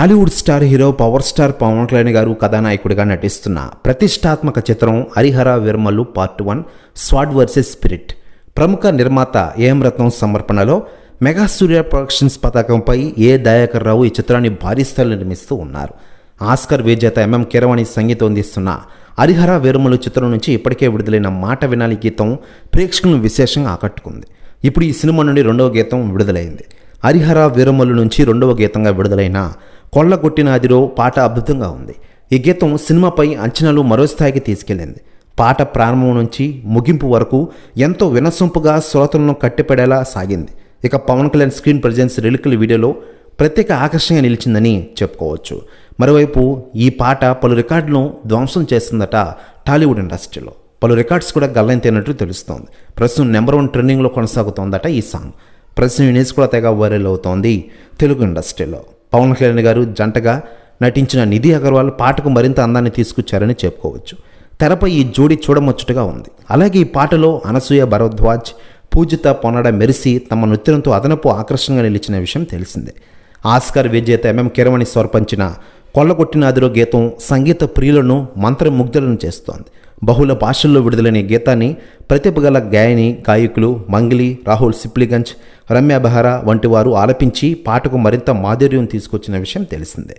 Tollywood star hero power star Pawan Kalyan గారు కథానాయకుడిగా నటిస్తున్న ప్రతిష్టాత్మక చిత్రం Hari Hara Veera Mallu part 1 sword versus spirit. ప్రముఖ నిర్మాత ఏఎం రత్నం సమర్పణలో మెగా సూర్య ప్రొడక్షన్స్ పతాకంపై ఏ దయాకర్ రావు ఈ చిత్రాన్ని భారీ స్థాయిలో నిర్మిస్తూ ఉన్నారు. ఆస్కర్ విజేత ఎంఎం కీరవాణి సంగీతం అందిస్తున్న హరిహర వీరమల్లు చిత్రం నుంచి ఇప్పటికే విడుదలైన మాట వినాలి గీతం ప్రేక్షకులను విశేషంగా ఆకట్టుకుంది. ఇప్పుడు ఈ సినిమా నుండి రెండవ గీతం విడుదలైంది. హరిహర వీరమల్లు నుంచి రెండవ గీతంగా విడుదలైన కొల్లగొట్టినాదిరో పాట అద్భుతంగా ఉంది. ఈ గీతం సినిమాపై అంచనాలు మరో స్థాయికి తీసుకెళ్లింది. పాట ప్రారంభం నుంచి ముగింపు వరకు ఎంతో వినసొంపుగా శ్రోతలను కట్టిపడేలా సాగింది. ఇక Pawan Kalyan screen presence lyrical వీడియోలో ప్రత్యేక ఆకర్షణగా నిలిచిందని చెప్పుకోవచ్చు. మరోవైపు ఈ పాట పలు రికార్డులను ధ్వంసం చేస్తుందట టాలీవుడ్ ఇండస్ట్రీలో. పలు రికార్డ్స్ కూడా గల్లంతైనట్టు తెలుస్తోంది. ప్రస్తుతం నెంబర్ 1 ట్రెండింగ్లో కొనసాగుతోందట ఈ సాంగ్. ప్రస్తుతం న్యూస్ కూడా తెగ వైరల్ అవుతోంది తెలుగు ఇండస్ట్రీలో. పవన్ కళ్యాణ్ గారు జంటగా నటించిన నిధి అగర్వాల్ పాటకు మరింత అందాన్ని తీసుకొచ్చారని చెప్పుకోవచ్చు. తెరపై ఈ జోడీ చూడముచ్చటగా ఉంది. అలాగే ఈ పాటలో అనసూయ భరద్వాజ్, పూజిత పొన్నడ మెరిసి తమ నృత్యంతో అదనపు ఆకర్షణగా నిలిచిన విషయం తెలిసిందే. ఆస్కార్ విజేత ఎంఎం కీరవాణి స్వరపంచిన కొల్లగొట్టినాదిరో గీతం సంగీత ప్రియులను మంత్రముగ్ధులను చేస్తోంది. బహుళ భాషల్లో విడుదలైన గీతాన్ని ప్రతిభ గల గాయకులు మంగిలి, రాహుల్ సిప్లిగంజ్, రమ్య బెహరా వంటి వారు ఆలపించి పాటకు మరింత మాధుర్యం తీసుకొచ్చిన విషయం తెలిసిందే.